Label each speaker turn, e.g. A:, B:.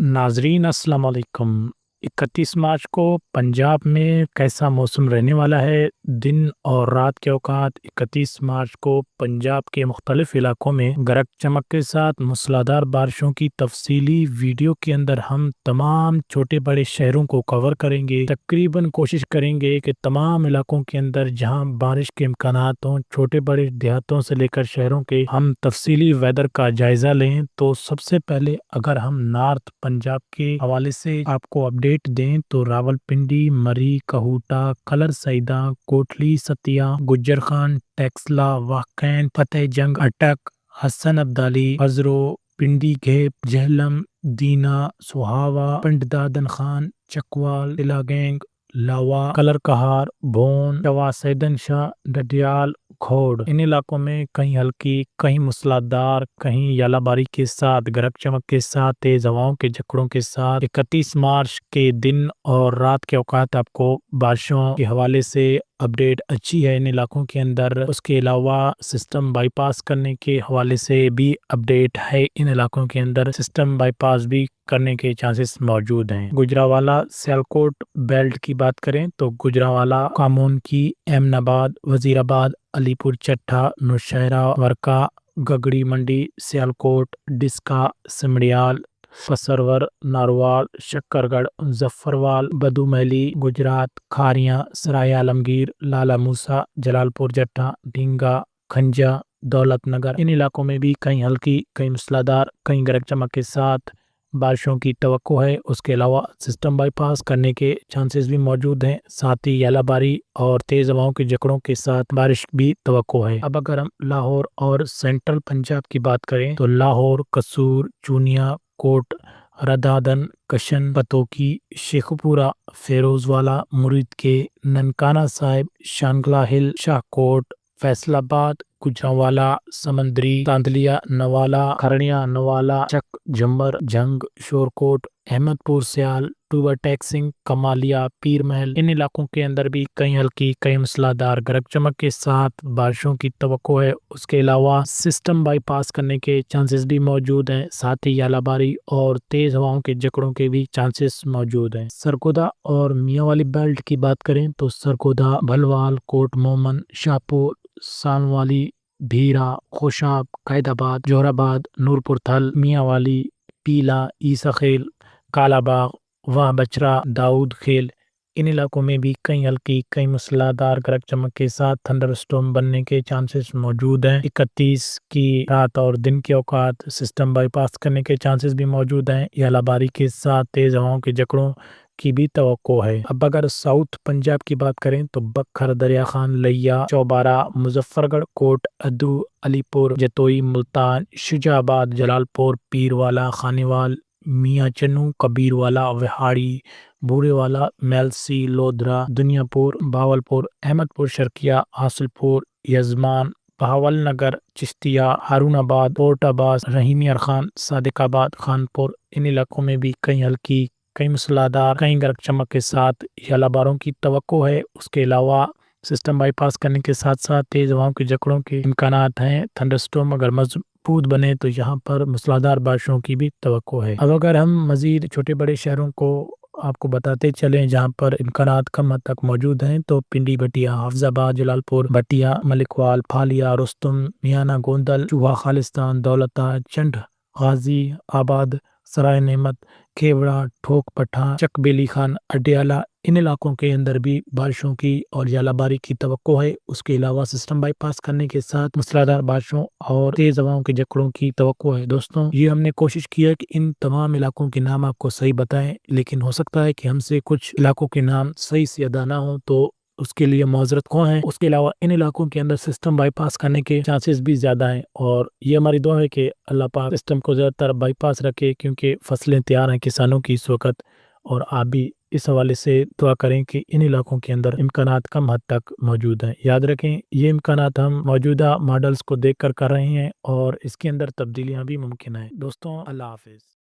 A: नाजरीन अस्सलाम वालेकुम। 31 मार्च को पंजाब में कैसा मौसम रहने वाला है। दिन और रात के औकात 31 मार्च को पंजाब के मुख्तलिफ इलाकों में गरज चमक के साथ मूसलाधार बारिशों की तफसीली वीडियो के अंदर हम तमाम छोटे बड़े शहरों को कवर करेंगे। तकरीबन कोशिश करेंगे कि तमाम इलाकों के अंदर जहां बारिश के इम्कानात हों, छोटे बड़े देहातों से लेकर शहरों के, हम तफसीली वेदर का जायजा लें। तो सबसे पहले अगर हम नॉर्थ पंजाब के हवाले से आपको अपडेट दें तो रावलपिंडी, मरी, कहूटा, कलर सईदा, कोटली, सतिया, गुज्जर खान, टेक्सला, वाकैन, फतेह जंग, अटक, हसन अब्दाली, हजरो, पिंडी घेप, जहलम, दीना, सुहावा, पिंड दादन खान, चकवाल, इलागैंग, लावा, कलर कहार, भोन, चवा सैदन शाह, डडियाल, खोड़। इन इलाकों में कहीं हल्की, कहीं मूसलाधार, कहीं यालाबारी के साथ, गरज चमक के साथ, तेज हवाओं के झकड़ों के साथ 31 मार्च के दिन और रात के औकात आपको बारिशों के हवाले से अपडेट अच्छी है इन इलाकों के अंदर। उसके अलावा सिस्टम बाईपास करने के हवाले से भी अपडेट है इन इलाकों के अंदर। सिस्टम बाईपास भी करने के चांसेस मौजूद हैं। गुजरावाला सियालकोट बेल्ट की बात करें तो गुजरावाला, कामोन की, एमनाबाद, वजीराबाद, अलीपुर चट्टा, नौशहरा, वर्का, गगड़ी मंडी, सियालकोट, डिस्का, सिमड़ियाल, फसरवर, नारवाल, शक्करगढ़, मुजफ्फरवाल, बदूमहली, गुजरात, खारियां, सराय आलमगीर, लाला मूसा, जलालपुर जट्टा, ढींगा, खंजा, दौलतनगर। इन इलाकों में भी कहीं हल्की, कहीं मूसलाधार, कहीं गरज चमक के साथ बारिशों की तवक्को है। उसके अलावा सिस्टम बाईपास करने के चांसेस भी मौजूद हैं। साथ ही यालाबारी और तेज हवाओं के झकड़ों के साथ बारिश भी तवक्को है। अब अगर हम लाहौर और सेंट्रल पंजाब की बात करें तो लाहौर, कसूर, चूनिया, कोट, रदादन, कशन, पतोकी, शेखपुरा, फेरोजवाला, मुरीद के, ननकाना साहिब, शांगला हिल, शाहकोट, फैसलाबाद, गुजरांवाला, समंदरी, तांदलिया, नवाला, खरनिया, नवाला, चक, झम्बर, जंग, शोरकोट, अहमदपुर सियाल, टूबर टैक्सिंग, कमालिया, पीर महल। इन इलाकों के अंदर भी कहीं हल्की, कहीं मूसलाधार गरज चमक के साथ बारिशों की तवक्को है। उसके अलावा सिस्टम बाईपास करने के चांसेस भी मौजूद हैं। साथ ही यालाबारी और तेज हवाओं के झकड़ों के भी चांसेस मौजूद हैं। सरगोदा और मियांवाली बेल्ट की बात करें तो सरगोदा, भलवाल, कोट मोमन, शाहपुर, सानवाली, भीरा, खोशाब, कैदाबाद, जोहराबाद, नूरपुर थल, मियांवाली, पीला, ईसाखेल, कालाबाग, वाह बचरा, दाऊद खेल। इन इलाकों में भी कहीं हल्की, कहीं मूसलाधार गरज चमक के साथ थंडरस्टॉर्म बनने के चांसेस मौजूद हैं। 31 की रात और दिन के औकात सिस्टम बाईपास करने के चांसेस भी मौजूद हैं। यालाबारी के साथ तेज हवाओं के झकड़ों की भी तवक्को है। अब अगर साउथ पंजाब की बात करें तो बखर, दरिया खान, लैया, चौबारा, मुजफ्फरगढ़, कोट अदू, अलीपुर, जतोई, मुल्तान, शुजाबाद, जलालपुर, पीरवाला, खानेवाल, मियाँ चन्नू, कबीरवाला, विहाड़ी, बूरेवाला, मेलसी, लोधरा, दुनियापुर, भावलपुर, अहमदपुर शर्किया, हासिलपुर, यजमान, बहावल नगर, चिश्तिया, हारूनाबाद, पोर्ट अब्बास, रहीम यार खान, सादिकाबाद, खानपुर। इन इलाकों में भी कहीं हल्की, कहीं मूसलाधार, कहीं गरज चमक के साथ यालाबारों की तवक्को है। उसके अलावा सिस्टम बाईपास करने के साथ साथ तेज हवाओं के झकड़ों के इम्कानात हैं। थंडरस्टॉर्म अगर मजबूत बने तो यहाँ पर मूसलाधार बारिशों की भी तवक्को है। अब अगर हम मजीद छोटे बड़े शहरों को आपको बताते चलें जहाँ पर इम्कानात कम हद तक मौजूद हैं तो पिंडी, भटिया, हाफजाबाद, जलालपुर, भटिया, मलिकवाल, फालिया, रुस्तुम, मियाना, गोंदल, चूहा, खालिस्तान, दौलता, चंड, गाजी आबाद, सराय नेमत, केवड़ा, ठोक पठा, चक बेली खान, अडियाला। इन इलाकों के अंदर भी बारिशों की और यालाबारी की तवक्को है। उसके अलावा सिस्टम बाईपास करने के साथ मूसलाधार बारिशों और तेज हवाओं के झकड़ों की तवक्को है। दोस्तों, ये हमने कोशिश की है कि इन तमाम इलाकों के नाम आपको सही बताएं, लेकिन हो सकता है कि हमसे कुछ इलाकों के नाम सही से अदा ना हो तो उसके लिए माजरत खो है। उसके अलावा इन इलाकों के अंदर सिस्टम बाईपास करने के चांसेस भी ज्यादा हैं और ये हमारी दुआ है कि अल्लाह पाक सिस्टम को ज्यादातर बाईपास रखे, क्योंकि फसलें तैयार हैं किसानों की इस वक्त। और आप भी इस हवाले से दुआ करें कि इन इलाकों के अंदर इम्कानात कम हद तक मौजूद हैं। याद रखें, ये इम्कानात हम मौजूदा मॉडल्स को देख कर रहे हैं और इसके अंदर तब्दीलियां भी मुमकिन है। दोस्तों, अल्लाह हाफिज।